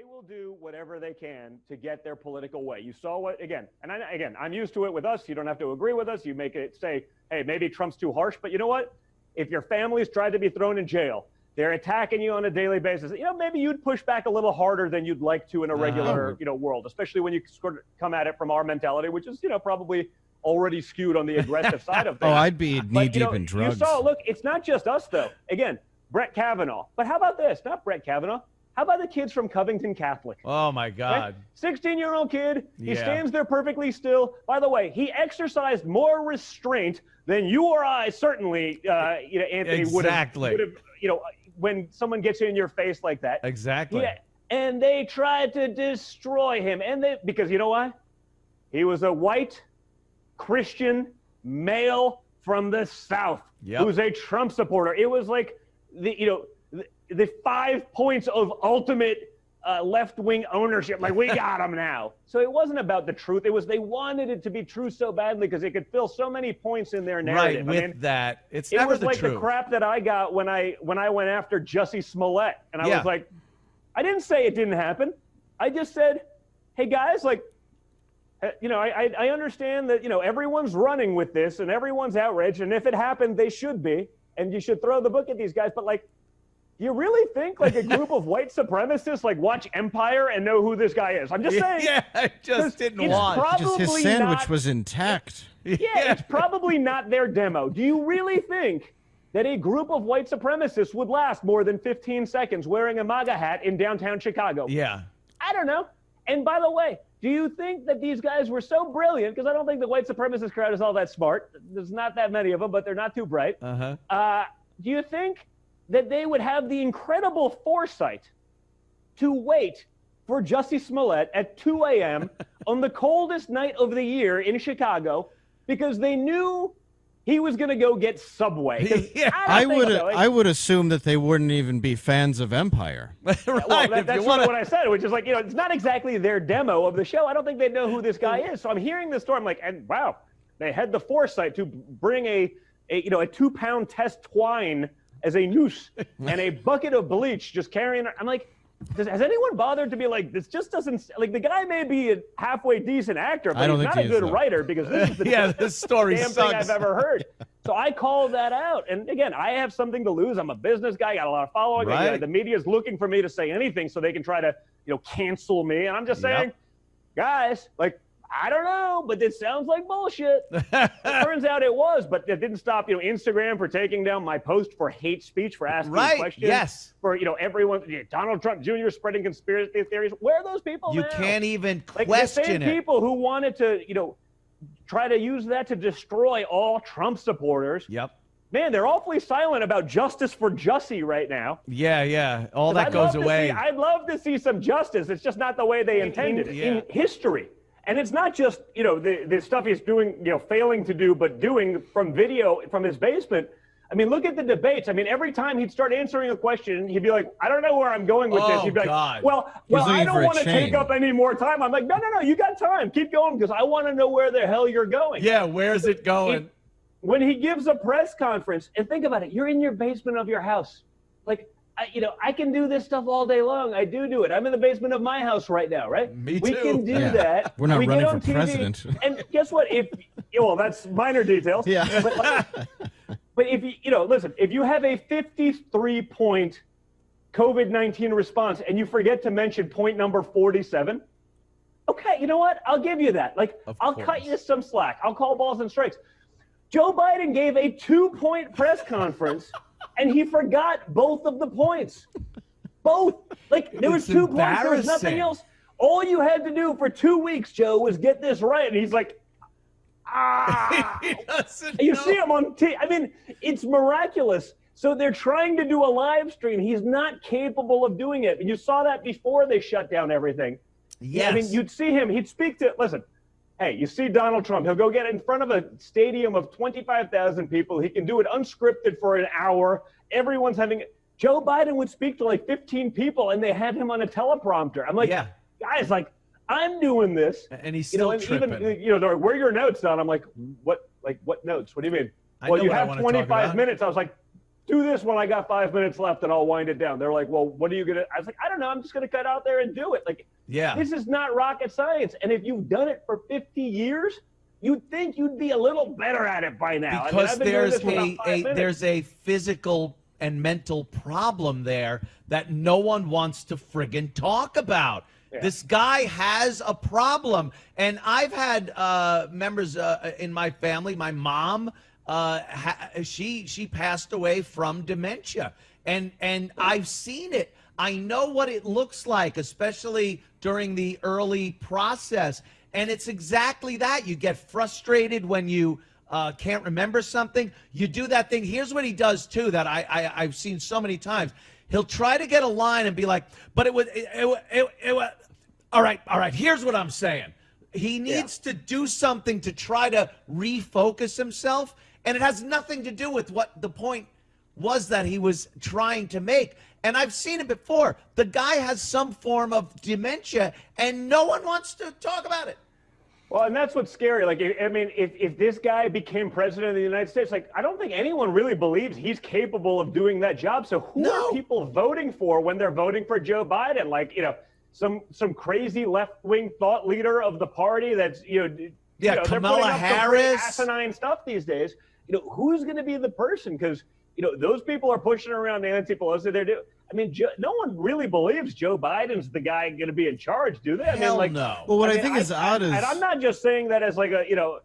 will do whatever they can to get their political way. You saw what, again, and I'm used to it with us. You don't have to agree with us. You make it say, hey, maybe Trump's too harsh, but you know what? If your family's tried to be thrown in jail, they're attacking you on a daily basis, maybe you'd push back a little harder than you'd like to in a regular, world, especially when you sort of come at it from our mentality, which is, probably already skewed on the aggressive side of things. Oh, I'd be knee-deep in drugs. You saw, look, it's not just us, though. Again, Brett Kavanaugh. But how about this? Not Brett Kavanaugh. How about the kids from Covington Catholic? Oh, my God. Right? 16-year-old kid. He stands there perfectly still. By the way, he exercised more restraint than you or I certainly, Anthony, would have, when someone gets in your face like that. Exactly. And they tried to destroy him. Because you know why? He was a white Christian male from the South who's a Trump supporter. It was like the 5 points of ultimate left-wing ownership. Like, we got him now. So it wasn't about the truth. It was they wanted it to be true so badly because it could fill so many points in their narrative. Right, that. It's never was the like truth. the crap that I got when I went after Jussie Smollett. And I was like, I didn't say it didn't happen. I just said, hey, guys, like, I understand that, everyone's running with this and everyone's outraged. And if it happened, they should be. And you should throw the book at these guys. But, like, you really think, like, a group of white supremacists, like, watch Empire and know who this guy is? I'm just saying. Yeah, I just didn't watch. Just his sandwich was intact. Yeah, it's probably not their demo. Do you really think that a group of white supremacists would last more than 15 seconds wearing a MAGA hat in downtown Chicago? Yeah. I don't know. And by the way, do you think that these guys were so brilliant? Because I don't think the white supremacist crowd is all that smart. There's not that many of them, but they're not too bright. Do you think that they would have the incredible foresight to wait for Jussie Smollett at 2 a.m. on the coldest night of the year in Chicago because they knew he was going to go get Subway? I would assume that they wouldn't even be fans of Empire. Right, well, that's sort of what I said, which is like, it's not exactly their demo of the show. I don't think they know who this guy is. So I'm hearing this story. I'm like, and wow, they had the foresight to bring a 2-pound test twine as a noose and a bucket of bleach just carrying it. I'm like, has anyone bothered to be like, this just doesn't, like, the guy may be a halfway decent actor, but he's not a good writer because this is the this story damn sucks. thing I've ever heard. So I called that out. And again, I have something to lose. I'm a business guy, got a lot of following. Right. The media is looking for me to say anything so they can try to, cancel me. And I'm just saying, guys, like, I don't know, but it sounds like bullshit. It turns out it was, but it didn't stop, Instagram for taking down my post for hate speech, for asking questions. Yes. For, everyone, Donald Trump Jr. spreading conspiracy theories. Where are those people You now? can't even Like, question the same it. people who wanted to, try to use that to destroy all Trump supporters. Yep. Man, they're awfully silent about justice for Jussie right now. Yeah. All that goes away. I'd love to see some justice. It's just not the way they intended in history. And it's not just, the stuff he's doing, failing to do, but doing from video from his basement. I mean, look at the debates. I mean, every time he'd start answering a question, he'd be like, I don't know where I'm going with this. He'd be like, well, I don't want to take up any more time. I'm like, no, you got time. Keep going because I want to know where the hell you're going. Yeah, where's it going? When he gives a press conference, and think about it, you're in your basement of your house. Like, I can do this stuff all day long. I do it. I'm in the basement of my house right now, right? Me too. We can do that. We're not we running get on for TV, president. And guess what? That's minor details. Yeah. But if listen, if you have a 53-point COVID-19 response and you forget to mention point number 47, okay, you know what? I'll give you that. Like, I'll cut you some slack. I'll call balls and strikes. Joe Biden gave a 2-point press conference and he forgot both of the points. Both. Like, there was 2 points, there was nothing else. All you had to do for 2 weeks, Joe, was get this right. And he's like, He doesn't you know. see him on TV. I mean, it's miraculous. So they're trying to do a live stream. He's not capable of doing it. And you saw that before they shut down everything. Yes. I mean, you'd see him. He'd speak to, listen, hey, you see Donald Trump. He'll go get in front of a stadium of 25,000 people. He can do it unscripted for an hour. Everyone's having it. Joe Biden would speak to like 15 people, and they had him on a teleprompter. I'm like, guys, like, I'm doing this. And he's still tripping. Even, where are your notes, Don? I'm like, what notes? What do you mean? I Well, know you what I have wanna talk 25 about. minutes. I was like, do this when I got 5 minutes left and I'll wind it down. They're like, well, what are you going to, I was like, I don't know. I'm just going to cut out there and do it. Like, Yeah. this is not rocket science. And if you've done it for 50 years, you'd think you'd be a little better at it by now. Because I've been doing this for about 5 minutes. there's a physical and mental problem there that no one wants to friggin' talk about. Yeah. This guy has a problem. And I've had members in my family, my mom, she passed away from dementia. And I've seen it. I know what it looks like, especially during the early process. And it's exactly that. You get frustrated when you can't remember something. You do that thing. Here's what he does, too, that I've seen so many times. He'll try to get a line and be like, but it was all right, here's what I'm saying. He needs to do something to try to refocus himself, and it has nothing to do with what the point was that he was trying to make. And I've seen it before. The guy has some form of dementia, and no one wants to talk about it. Well, and that's what's scary. Like, I mean, if this guy became president of the United States, like, I don't think anyone really believes he's capable of doing that job. So who are people voting for when they're voting for Joe Biden? Like, you know, some crazy left-wing thought leader of the party that's, Kamala Harris, asinine stuff these days. You know, who's going to be the person? Because, you know, those people are pushing around Nancy Pelosi. I mean, no one really believes Joe Biden's the guy going to be in charge, do they? I Hell mean, like, no. Well, what I think is odd is, and I'm not just saying that as like a, you know,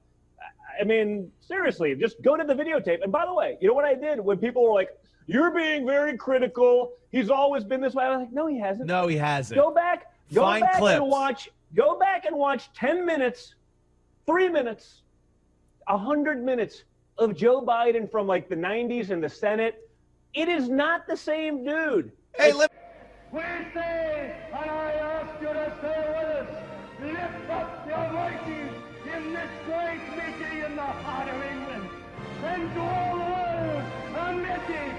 I mean, seriously, just go to the videotape. And by the way, you know what I did when people were like, "You're being very critical. He's always been this way." I was like, "No, he hasn't. No, he hasn't." Go back clips. and watch. Go back and watch 10 minutes, 3 minutes, 100 minutes of Joe Biden from like the 90s in the Senate. It is not the same dude. Hey, we say, and I ask you to stay with us, lift up your voices in this great meeting in the heart of England, and to all the world, a message